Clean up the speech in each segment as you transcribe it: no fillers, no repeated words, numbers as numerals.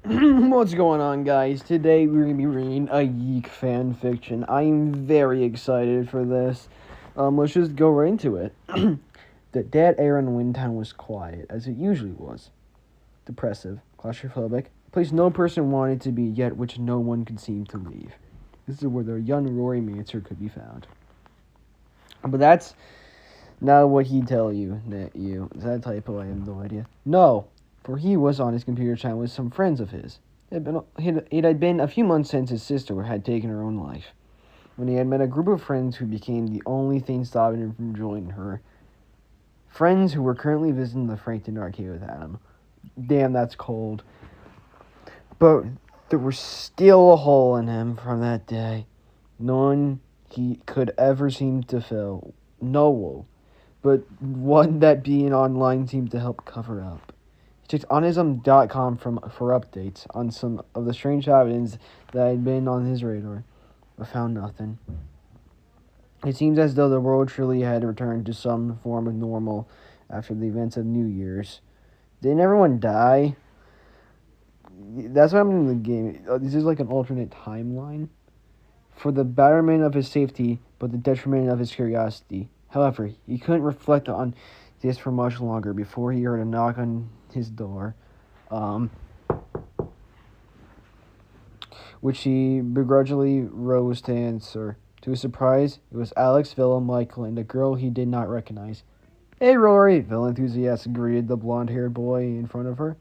What's going on, guys? Today we're gonna be reading a Yeek fan fiction. I am very excited for this. Let's just go right into it. The dead air in Windtown was quiet, as it usually was. Depressive, claustrophobic, a place no person wanted to be, yet which no one could seem to leave. This is where the young Rory Manser could be found. But that's not what he'd tell you. Is that a typo? I have no idea. No, for he was on his computer chat with some friends of his. It had been a few months since his sister had taken her own life, when he had met a group of friends who became the only thing stopping him from joining her. Friends who were currently visiting the Frankton arcade with Adam. Damn, that's cold. But there was still a hole in him from that day. None he could ever seem to fill. No, but one that being online seemed to help cover up. He checked onism.com for updates on some of the strange happenings that had been on his radar, but found nothing. It seems as though the world truly had returned to some form of normal after the events of New Year's. Didn't everyone die? That's what happened in the game. This is like an alternate timeline. For the betterment of his safety, but the detriment of his curiosity. However, he couldn't reflect on this for much longer before he heard a knock on his door, which he begrudgingly rose to answer. To his surprise, it was Alex, Villa, Michael, and a girl he did not recognize. "Hey, Rory," Villa enthusiastically greeted the blonde-haired boy in front of her.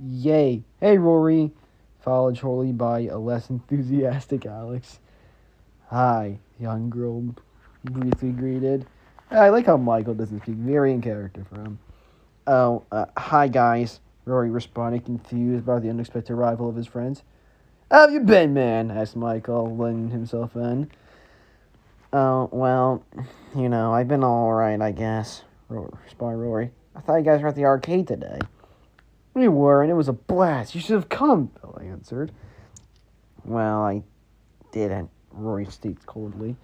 "Yay. Hey, Rory," followed shortly by a less enthusiastic Alex. "Hi," the young girl briefly greeted. I like how Michael doesn't speak, very in character for him. "Oh, hi guys," Rory responded, confused by the unexpected arrival of his friends. "How have you been, man?" asked Michael, letting himself in. "Oh, well, I've been alright, I guess," responded Rory. "I thought you guys were at the arcade today." "We were, and it was a blast. You should have come," Bill answered. "Well, I didn't," Rory stated coldly.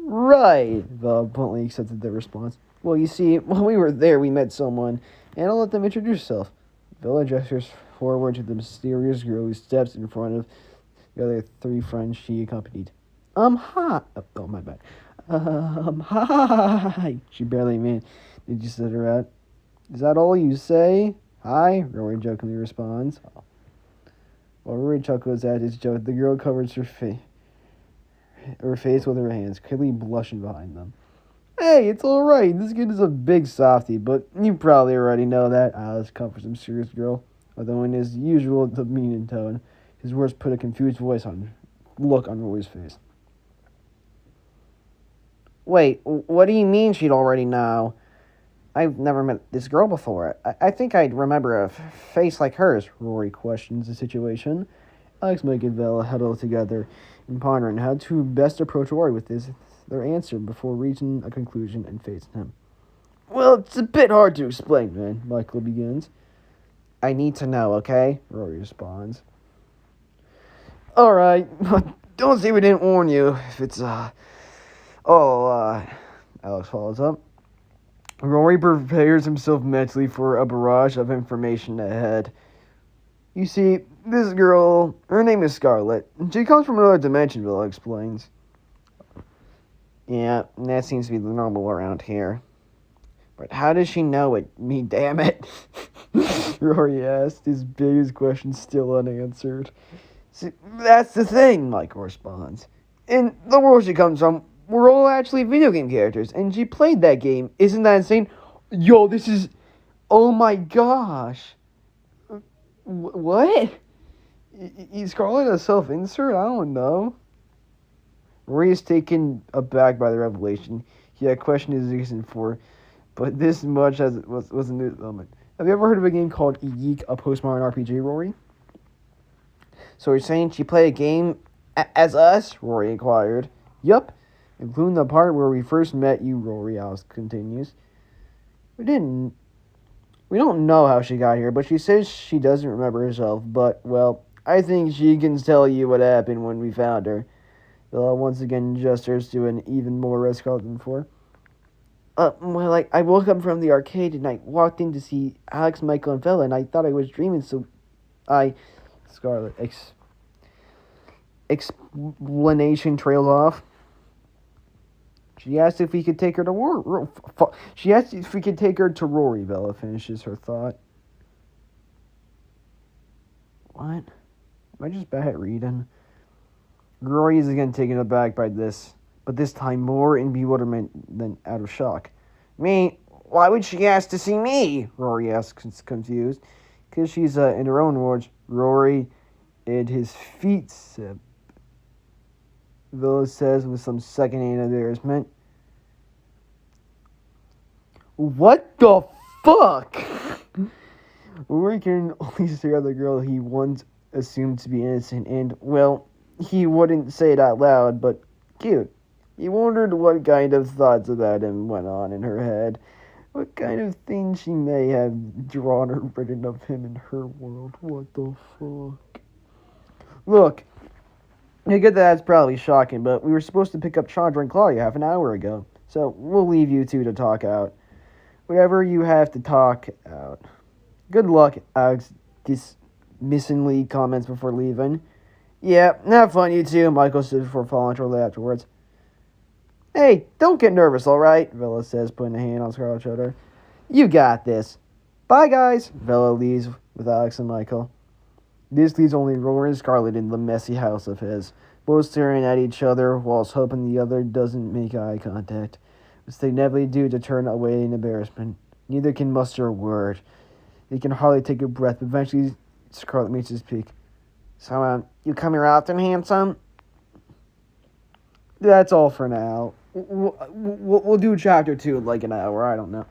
"Right," Val bluntly accepted the response. "Well, you see, while we were there, we met someone, and I'll let them introduce herself." Villa gestures forward to the mysterious girl who steps in front of the other three friends she accompanied. Hi. Oh, my bad. Hi. She barely managed to stutter out. "Is that all you say? Hi," Rory jokingly responds. While Rory chuckles at his joke, the girl covers her face with her hands, clearly blushing behind them. "Hey, it's alright. This kid is a big softie, but you probably already know that," Alice comforts the mysterious girl, although in his usual demeaning tone, his words put a confused look on Rory's face. "Wait, what do you mean she'd already know? I've never met this girl before. I think I'd remember a face like hers," Rory questions the situation. Alex, Mike, and Vela huddle together and pondering how to best approach Rory with their answer before reaching a conclusion and facing him. "Well, it's a bit hard to explain, man," Michael begins. "I need to know, okay?" Rory responds. "Alright, don't say we didn't warn you if it's, Alex follows up. Rory prepares himself mentally for a barrage of information ahead. "You see, this girl, her name is Scarlett. She comes from another dimension," Villa explains. "Yeah, that seems to be the normal around here. But how does she know it? Me, damn it," Rory asked, his biggest question still unanswered. "See, that's the thing," Michael responds. "In the world she comes from, we're all actually video game characters, and she played that game. Isn't that insane?" Yo, this is... Oh my gosh. What? He's calling a self-insert? I don't know. Rory is taken aback by the revelation he had questioned his reason for, but this much as it was a new element. Have you ever heard of a game called Yeek, a postmodern RPG, Rory? "So you're saying she played a game as us?" Rory inquired. "Yup, including the part where we first met you," Rory Alice continues. We don't know how she got here, but she says she doesn't remember herself. But, well, I think she can tell you what happened when we found her." Bella once again gestures to an even more red scarlet than before. I woke up from the arcade and I walked in to see Alex, Michael, and Bella, and I thought I was dreaming, so I... Scarlet, explanation trails off. She asked if we could take her to She asked if we could take her to Rory. Bella finishes her thought. What? Am I just bad at reading? Rory is again taken aback by this, but this time more in bewilderment than out of shock. Me? Why would she ask to see me? Rory asks, confused. Because she's, in her own words, Rory and his feet sip. Villa says with some second-hand embarrassment. What the fuck? Rory can only stare at the girl he once assumed to be innocent, and, well, he wouldn't say it out loud, but cute. He wondered what kind of thoughts about him went on in her head. What kind of things she may have drawn or written of him in her world. What the fuck? Look, I get that's probably shocking, but we were supposed to pick up Chandra and Claudia half an hour ago. So we'll leave you two to talk out. Whatever you have to talk out. Good luck, Alex dismissingly comments before leaving. Yeah, have fun, you two, Michael says before following shortly afterwards. Hey, don't get nervous, alright? Villa says, putting a hand on Scarlett's shoulder. You got this. Bye, guys. Villa leaves with Alex and Michael. This leaves only Rory and Scarlett in the messy house of his, both staring at each other whilst hoping the other doesn't make eye contact, which they inevitably do to turn away in embarrassment. Neither can muster a word. They can hardly take a breath, but eventually Scarlett meets his peak. So, you come here often, handsome? That's all for now. We'll do chapter 2 in like an hour, I don't know.